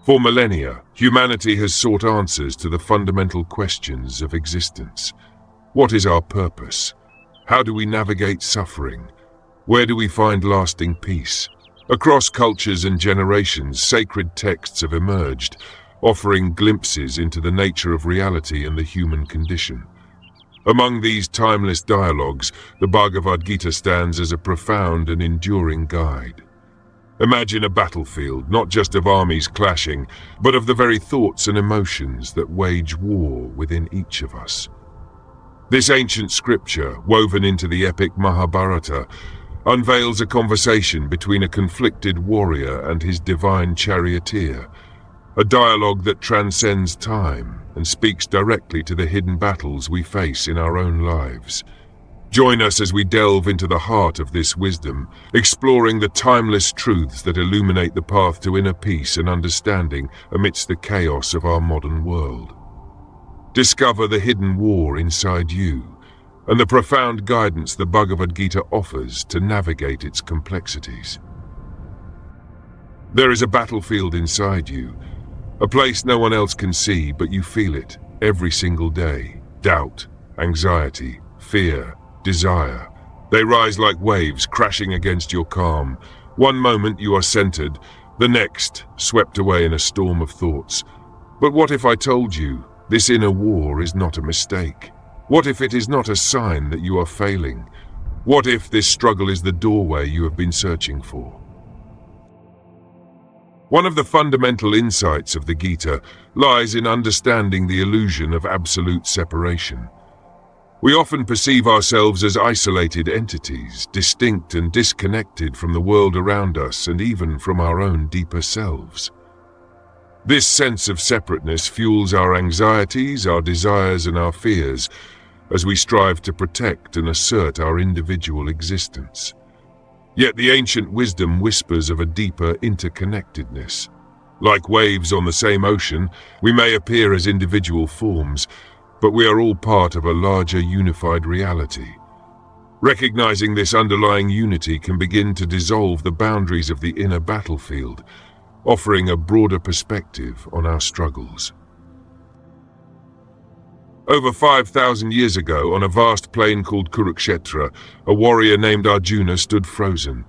For millennia, humanity has sought answers to the fundamental questions of existence. What is our purpose? How do we navigate suffering? Where do we find lasting peace? Across cultures and generations, sacred texts have emerged, offering glimpses into the nature of reality and the human condition. Among these timeless dialogues, the Bhagavad Gita stands as a profound and enduring guide. Imagine a battlefield, not just of armies clashing, but of the very thoughts and emotions that wage war within each of us. This ancient scripture, woven into the epic Mahabharata, unveils a conversation between a conflicted warrior and his divine charioteer, a dialogue that transcends time and speaks directly to the hidden battles we face in our own lives. Join us as we delve into the heart of this wisdom, exploring the timeless truths that illuminate the path to inner peace and understanding amidst the chaos of our modern world. Discover the hidden war inside you and the profound guidance the Bhagavad Gita offers to navigate its complexities. There is a battlefield inside you, a place no one else can see, but you feel it every single day. Doubt, anxiety, fear, desire. They rise like waves crashing against your calm. One moment you are centered, the next swept away in a storm of thoughts. But what if I told you this inner war is not a mistake? What if it is not a sign that you are failing? What if this struggle is the doorway you have been searching for? One of the fundamental insights of the Gita lies in understanding the illusion of absolute separation. We often perceive ourselves as isolated entities, distinct and disconnected from the world around us and even from our own deeper selves. This sense of separateness fuels our anxieties, our desires, and our fears as we strive to protect and assert our individual existence. Yet the ancient wisdom whispers of a deeper interconnectedness. Like waves on the same ocean, we may appear as individual forms, but we are all part of a larger unified reality. Recognizing this underlying unity can begin to dissolve the boundaries of the inner battlefield, offering a broader perspective on our struggles. Over 5,000 years ago, on a vast plain called Kurukshetra, a warrior named Arjuna stood frozen,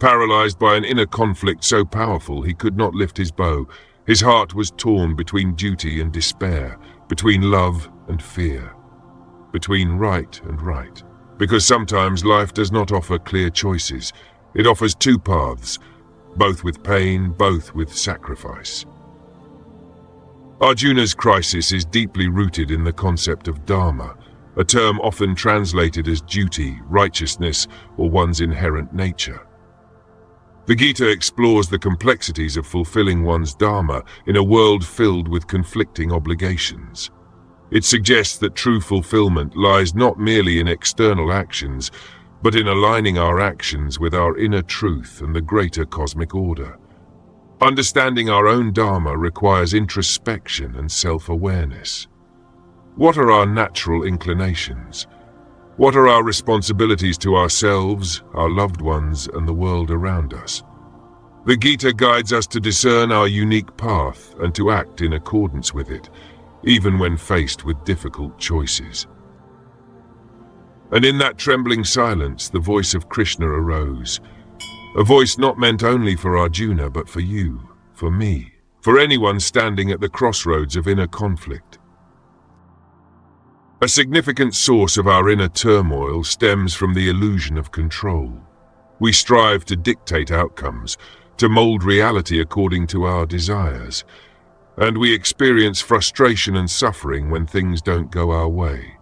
paralyzed by an inner conflict so powerful he could not lift his bow. His heart was torn between duty and despair, between love and fear, between right and right. Because sometimes life does not offer clear choices. It offers two paths, both with pain, both with sacrifice. Arjuna's crisis is deeply rooted in the concept of dharma, a term often translated as duty, righteousness, or one's inherent nature. The Gita explores the complexities of fulfilling one's dharma in a world filled with conflicting obligations. It suggests that true fulfillment lies not merely in external actions, but in aligning our actions with our inner truth and the greater cosmic order. Understanding our own dharma requires introspection and self-awareness. What are our natural inclinations? What are our responsibilities to ourselves, our loved ones, and the world around us? The Gita guides us to discern our unique path and to act in accordance with it, even when faced with difficult choices. And in that trembling silence, the voice of Krishna arose. A voice not meant only for Arjuna, but for you, for me, for anyone standing at the crossroads of inner conflict. A significant source of our inner turmoil stems from the illusion of control. We strive to dictate outcomes, to mold reality according to our desires, and we experience frustration and suffering when things don't go our way.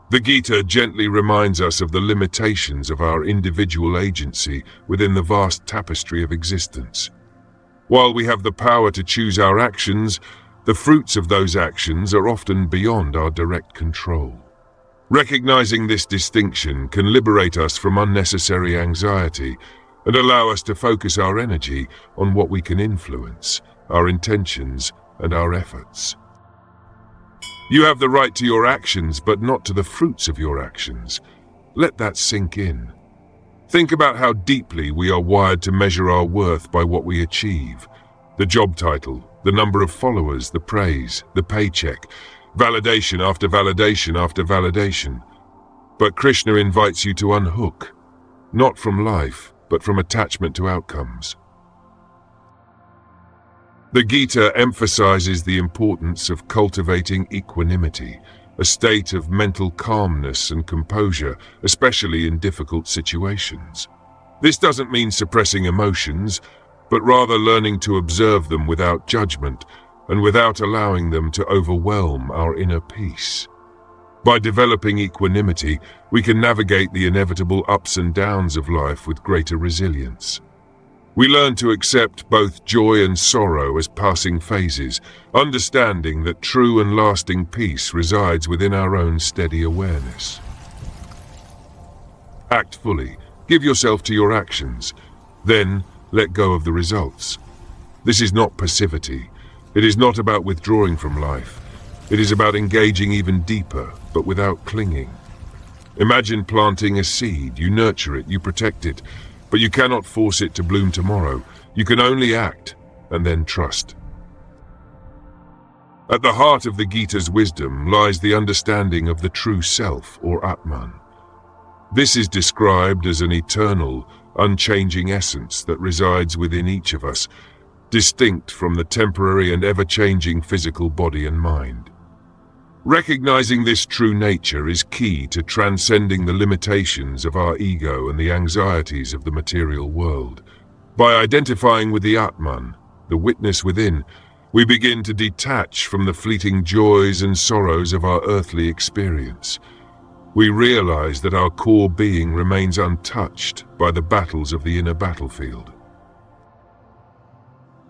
The Gita gently reminds us of the limitations of our individual agency within the vast tapestry of existence. While we have the power to choose our actions, the fruits of those actions are often beyond our direct control. Recognizing this distinction can liberate us from unnecessary anxiety and allow us to focus our energy on what we can influence, our intentions and our efforts. You have the right to your actions, but not to the fruits of your actions. Let that sink in. Think about how deeply we are wired to measure our worth by what we achieve: the job title, the number of followers, the praise, the paycheck, validation after validation after validation. But Krishna invites you to unhook, not from life, but from attachment to outcomes. The Gita emphasizes the importance of cultivating equanimity, a state of mental calmness and composure, especially in difficult situations. This doesn't mean suppressing emotions, but rather learning to observe them without judgment and without allowing them to overwhelm our inner peace. By developing equanimity, we can navigate the inevitable ups and downs of life with greater resilience. We learn to accept both joy and sorrow as passing phases, understanding that true and lasting peace resides within our own steady awareness. Act fully. Give yourself to your actions. Then, let go of the results. This is not passivity. It is not about withdrawing from life. It is about engaging even deeper, but without clinging. Imagine planting a seed. You nurture it, you protect it, but you cannot force it to bloom tomorrow. You can only act and then trust. At the heart of the Gita's wisdom lies the understanding of the true self, or Atman. This is described as an eternal, unchanging essence that resides within each of us, distinct from the temporary and ever-changing physical body and mind. Recognizing this true nature is key to transcending the limitations of our ego and the anxieties of the material world. By identifying with the Atman, the witness within, we begin to detach from the fleeting joys and sorrows of our earthly experience. We realize that our core being remains untouched by the battles of the inner battlefield.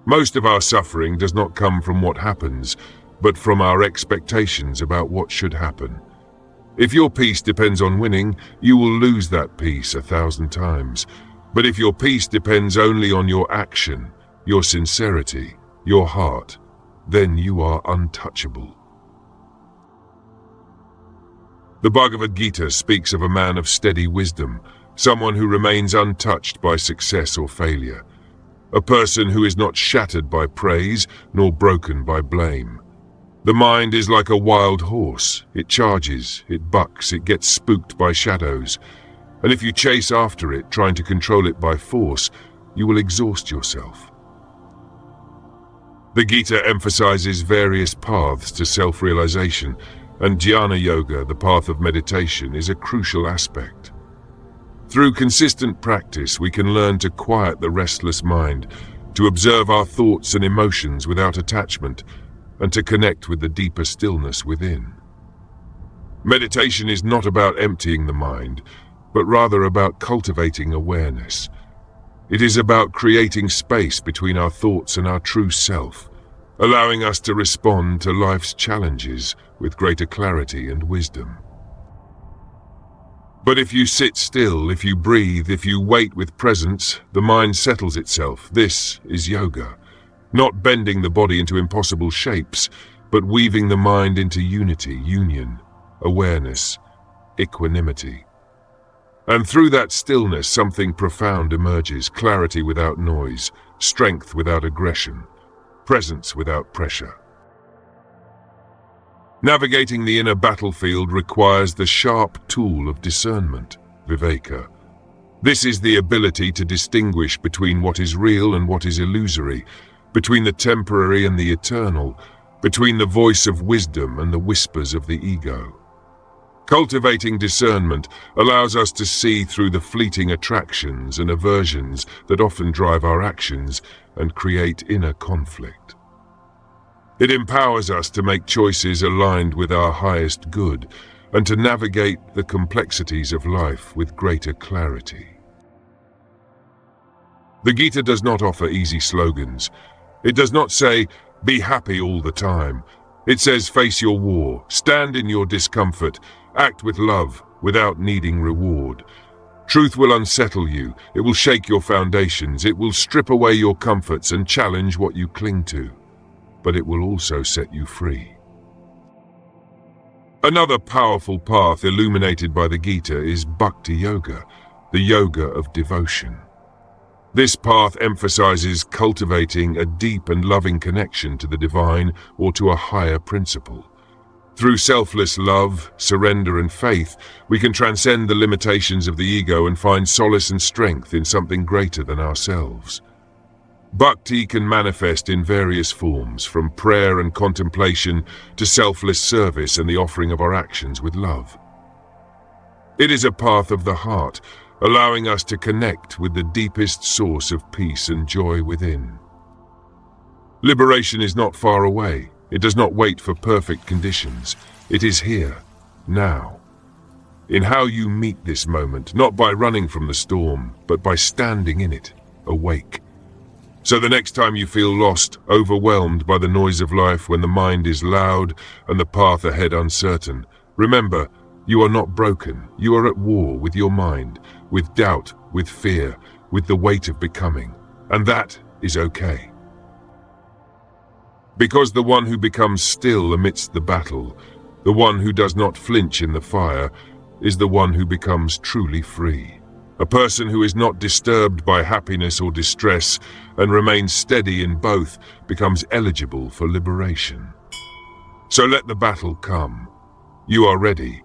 Most of our suffering does not come from what happens, but from our expectations about what should happen. If your peace depends on winning, you will lose that peace 1,000 times. But if your peace depends only on your action, your sincerity, your heart, then you are untouchable. The Bhagavad Gita speaks of a man of steady wisdom, someone who remains untouched by success or failure, a person who is not shattered by praise nor broken by blame. The mind is like a wild horse. It charges, it bucks, it gets spooked by shadows. And if you chase after it, trying to control it by force, you will exhaust yourself. The Gita emphasizes various paths to self-realization, and jnana yoga, the path of meditation, is a crucial aspect. Through consistent practice, we can learn to quiet the restless mind, to observe our thoughts and emotions without attachment, and to connect with the deeper stillness within. Meditation is not about emptying the mind, but rather about cultivating awareness. It is about creating space between our thoughts and our true self, allowing us to respond to life's challenges with greater clarity and wisdom. But if you sit still, if you breathe, if you wait with presence, the mind settles itself. This is yoga. Not bending the body into impossible shapes, but weaving the mind into unity, union, awareness, equanimity. And through that stillness, something profound emerges: clarity without noise, strength without aggression, presence without pressure. Navigating the inner battlefield requires the sharp tool of discernment, viveka. This is the ability to distinguish between what is real and what is illusory, between the temporary and the eternal, between the voice of wisdom and the whispers of the ego. Cultivating discernment allows us to see through the fleeting attractions and aversions that often drive our actions and create inner conflict. It empowers us to make choices aligned with our highest good and to navigate the complexities of life with greater clarity. The Gita does not offer easy slogans. It does not say, "Be happy all the time." It says, "Face your war, stand in your discomfort, act with love without needing reward." Truth will unsettle you, it will shake your foundations, it will strip away your comforts and challenge what you cling to, but it will also set you free. Another powerful path illuminated by the Gita is Bhakti Yoga, the yoga of devotion. This path emphasizes cultivating a deep and loving connection to the divine or to a higher principle. Through selfless love, surrender, and faith, we can transcend the limitations of the ego and find solace and strength in something greater than ourselves. Bhakti can manifest in various forms, from prayer and contemplation to selfless service and the offering of our actions with love. It is a path of the heart, allowing us to connect with the deepest source of peace and joy within. Liberation is not far away. It does not wait for perfect conditions. It is here, now. In how you meet this moment, not by running from the storm, but by standing in it, awake. So the next time you feel lost, overwhelmed by the noise of life, when the mind is loud and the path ahead uncertain, remember, you are not broken. You are at war with your mind, with doubt, with fear, with the weight of becoming. And that is okay. Because the one who becomes still amidst the battle, the one who does not flinch in the fire, is the one who becomes truly free. A person who is not disturbed by happiness or distress and remains steady in both becomes eligible for liberation. So let the battle come. You are ready.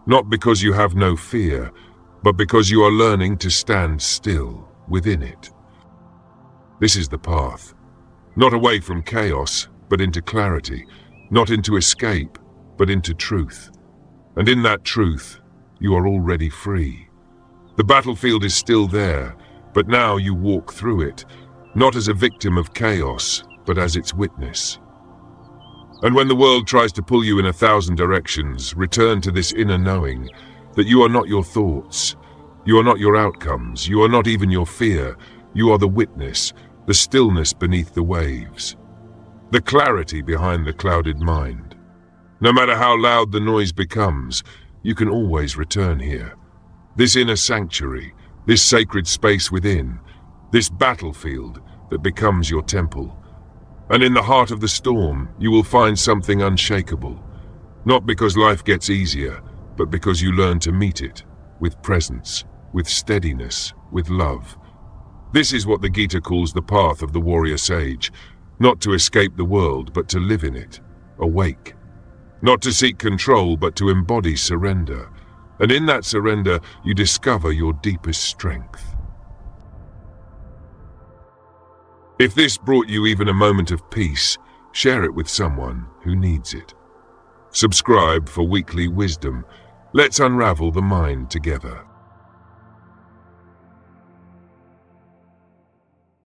Not because you have no fear, but because you are learning to stand still within it. This is the path. Not away from chaos, but into clarity. Not into escape, but into truth. And in that truth, you are already free. The battlefield is still there, but now you walk through it, not as a victim of chaos, but as its witness. And when the world tries to pull you in 1,000 directions, return to this inner knowing that you are not your thoughts, you are not your outcomes, you are not even your fear, you are the witness, the stillness beneath the waves, the clarity behind the clouded mind. No matter how loud the noise becomes, you can always return here. This inner sanctuary, this sacred space within, this battlefield that becomes your temple. And in the heart of the storm, you will find something unshakable. Not because life gets easier, but because you learn to meet it with presence, with steadiness, with love. This is what the Gita calls the path of the warrior sage. Not to escape the world, but to live in it, awake. Not to seek control, but to embody surrender. And in that surrender, you discover your deepest strength. If this brought you even a moment of peace, share it with someone who needs it. Subscribe for weekly wisdom. Let's unravel the mind together.